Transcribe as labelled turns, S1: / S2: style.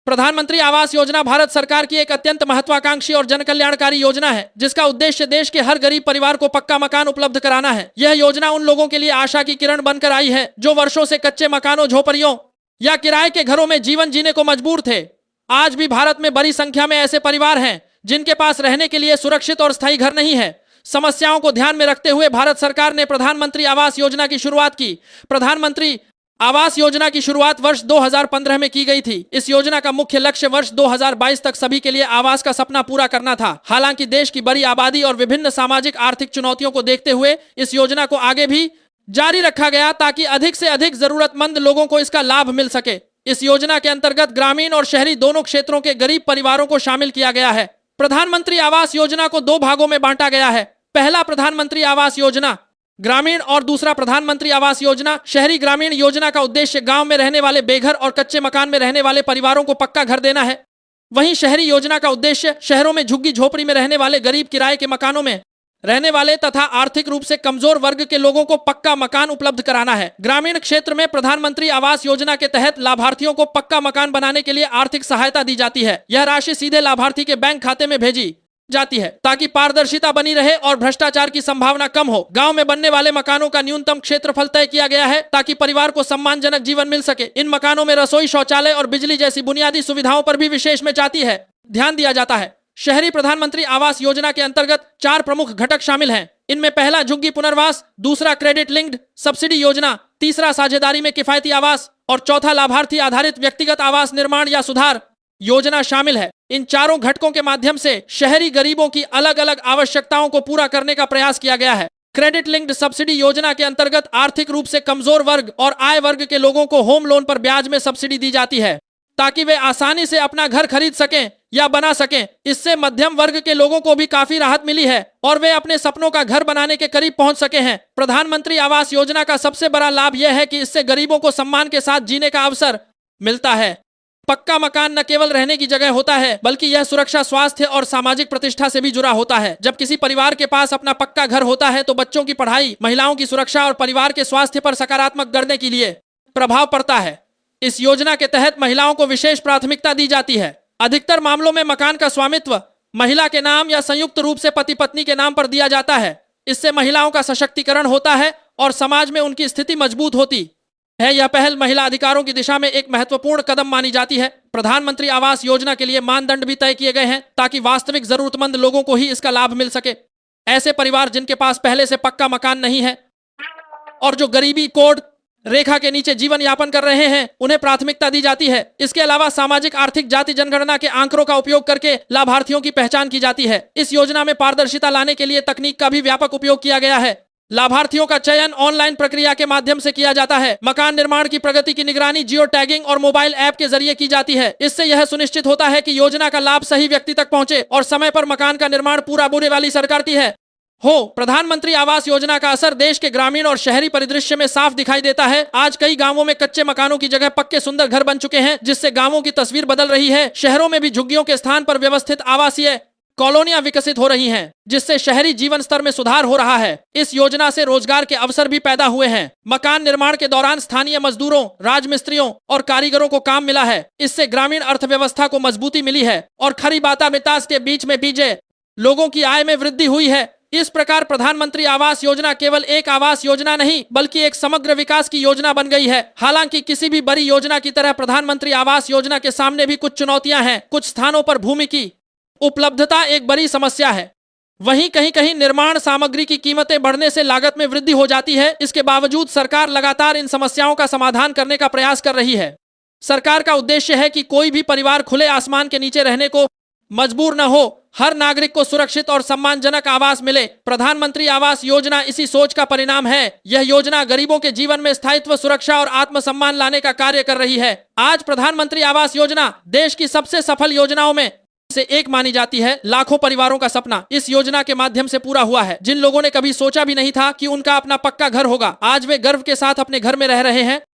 S1: प्रधानमंत्री आवास योजना भारत सरकार की एक अत्यंत महत्वाकांक्षी और जनकल्याणकारी योजना है, जिसका उद्देश्य देश के हर गरीब परिवार को पक्का मकान उपलब्ध कराना है। यह योजना उन लोगों के लिए आशा की किरण बनकर आई है जो वर्षों से कच्चे मकानों, झोपड़ियों या किराए के घरों में जीवन जीने को मजबूर थे। आज भी भारत में बड़ी संख्या में ऐसे परिवार हैं जिनके पास रहने के लिए सुरक्षित और स्थायी घर नहीं है। समस्याओं को ध्यान में रखते हुए भारत सरकार ने प्रधानमंत्री आवास योजना की शुरुआत की। प्रधानमंत्री आवास योजना की शुरुआत वर्ष 2015 में की गई थी। इस योजना का मुख्य लक्ष्य वर्ष 2022 तक सभी के लिए आवास का सपना पूरा करना था। हालांकि देश की बड़ी आबादी और विभिन्न सामाजिक आर्थिक चुनौतियों को देखते हुए इस योजना को आगे भी जारी रखा गया ताकि अधिक से अधिक जरूरतमंद लोगों को इसका लाभ मिल सके। इस योजना के अंतर्गत ग्रामीण और शहरी दोनों क्षेत्रों के गरीब परिवारों को शामिल किया गया है। प्रधानमंत्री आवास योजना को 2 भागों में बांटा गया है। पहला प्रधानमंत्री आवास योजना ग्रामीण और दूसरा प्रधानमंत्री आवास योजना शहरी। ग्रामीण योजना का उद्देश्य गांव में रहने वाले बेघर और कच्चे मकान में रहने वाले परिवारों को पक्का घर देना है। वहीं शहरी योजना का उद्देश्य शहरों में झुग्गी झोपड़ी में रहने वाले गरीब, किराए के मकानों में रहने वाले तथा आर्थिक रूप से कमजोर वर्ग के लोगों को पक्का मकान उपलब्ध कराना है। ग्रामीण क्षेत्र में प्रधानमंत्री आवास योजना के तहत लाभार्थियों को पक्का मकान बनाने के लिए आर्थिक सहायता दी जाती है। यह राशि सीधे लाभार्थी के बैंक खाते में भेजी जाती है ताकि पारदर्शिता बनी रहे और भ्रष्टाचार की संभावना कम हो। गांव में बनने वाले मकानों का न्यूनतम क्षेत्रफल तय किया गया है ताकि परिवार को सम्मानजनक जीवन मिल सके। इन मकानों में रसोई, शौचालय और बिजली जैसी बुनियादी सुविधाओं पर भी विशेष में ध्यान दिया जाता है। शहरी प्रधानमंत्री आवास योजना के अंतर्गत 4 प्रमुख घटक शामिल हैं। इनमें पहला झुग्गी पुनर्वास, दूसरा क्रेडिट लिंक्ड सब्सिडी योजना, तीसरा साझेदारी में किफायती आवास और चौथा लाभार्थी आधारित व्यक्तिगत आवास निर्माण या सुधार योजना शामिल है। इन चारों घटकों के माध्यम से शहरी गरीबों की अलग अलग आवश्यकताओं को पूरा करने का प्रयास किया गया है। क्रेडिट लिंक्ड सब्सिडी योजना के अंतर्गत आर्थिक रूप से कमजोर वर्ग और आय वर्ग के लोगों को होम लोन पर ब्याज में सब्सिडी दी जाती है ताकि वे आसानी से अपना घर खरीद सकें या बना सकें। इससे मध्यम वर्ग के लोगों को भी काफी राहत मिली है और वे अपने सपनों का घर बनाने के करीब पहुंच सके हैं। प्रधानमंत्री आवास योजना का सबसे बड़ा लाभ यह है कि इससे गरीबों को सम्मान के साथ जीने का अवसर मिलता है। पक्का मकान न केवल रहने की जगह होता है बल्कि यह सुरक्षा, स्वास्थ्य और सामाजिक प्रतिष्ठा से भी जुड़ा होता है। जब किसी परिवार के पास अपना पक्का घर होता है तो बच्चों की पढ़ाई, महिलाओं की सुरक्षा और परिवार के स्वास्थ्य पर सकारात्मक करने के लिए प्रभाव पड़ता है। इस योजना के तहत महिलाओं को विशेष प्राथमिकता दी जाती है। अधिकतर मामलों में मकान का स्वामित्व महिला के नाम या संयुक्त रूप से पति पत्नी के नाम पर दिया जाता है। इससे महिलाओं का सशक्तिकरण होता है और समाज में उनकी स्थिति मजबूत होती है। यह पहल महिला अधिकारों की दिशा में एक महत्वपूर्ण कदम मानी जाती है। प्रधानमंत्री आवास योजना के लिए मानदंड भी तय किए गए हैं ताकि वास्तविक जरूरतमंद लोगों को ही इसका लाभ मिल सके। ऐसे परिवार जिनके पास पहले से पक्का मकान नहीं है और जो गरीबी कोड रेखा के नीचे जीवन यापन कर रहे हैं, उन्हें प्राथमिकता दी जाती है। इसके अलावा सामाजिक, आर्थिक, जाति जनगणना के आंकड़ों का उपयोग करके लाभार्थियों की पहचान की जाती है। इस योजना में पारदर्शिता लाने के लिए तकनीक का भी व्यापक उपयोग किया गया है। लाभार्थियों का चयन ऑनलाइन प्रक्रिया के माध्यम से किया जाता है। मकान निर्माण की प्रगति की निगरानी जियो टैगिंग और मोबाइल ऐप के जरिए की जाती है। इससे यह सुनिश्चित होता है कि योजना का लाभ सही व्यक्ति तक पहुंचे और समय पर मकान का निर्माण पूरा होने वाली सरकार की है। प्रधानमंत्री आवास योजना का असर देश के ग्रामीण और शहरी परिदृश्य में साफ दिखाई देता है। आज कई गांवों में कच्चे मकानों की जगह पक्के सुंदर घर बन चुके हैं, जिससे गांवों की तस्वीर बदल रही है। शहरों में भी झुग्गियों के स्थान पर व्यवस्थित आवासीय कॉलोनियां विकसित हो रही हैं, जिससे शहरी जीवन स्तर में सुधार हो रहा है। इस योजना से रोजगार के अवसर भी पैदा हुए हैं। मकान निर्माण के दौरान स्थानीय मजदूरों, राजमिस्त्रियों और कारीगरों को काम मिला है। इससे ग्रामीण अर्थव्यवस्था को मजबूती मिली है और खरी बाता मिताज के बीच में बीजे लोगों की आय में वृद्धि हुई है। इस प्रकार प्रधानमंत्री आवास योजना केवल एक आवास योजना नहीं बल्कि एक समग्र विकास की योजना बन गई है। हालांकि किसी भी बड़ी योजना की तरह प्रधानमंत्री आवास योजना के सामने भी कुछ चुनौतियां हैं। कुछ स्थानों पर भूमि की उपलब्धता एक बड़ी समस्या है। वहीं कहीं कहीं निर्माण सामग्री की कीमतें बढ़ने से लागत में वृद्धि हो जाती है। इसके बावजूद सरकार लगातार इन समस्याओं का समाधान करने का प्रयास कर रही है। सरकार का उद्देश्य है कि कोई भी परिवार खुले आसमान के नीचे रहने को मजबूर न हो। हर नागरिक को सुरक्षित और सम्मानजनक आवास मिले। प्रधानमंत्री आवास योजना इसी सोच का परिणाम है। यह योजना गरीबों के जीवन में स्थायित्व, सुरक्षा और आत्मसम्मान लाने का कार्य कर रही है। आज प्रधानमंत्री आवास योजना देश की सबसे सफल योजनाओं में से एक मानी जाती है। लाखों परिवारों का सपना इस योजना के माध्यम से पूरा हुआ है। जिन लोगों ने कभी सोचा भी नहीं था कि उनका अपना पक्का घर होगा, आज वे गर्व के साथ अपने घर में रह रहे हैं।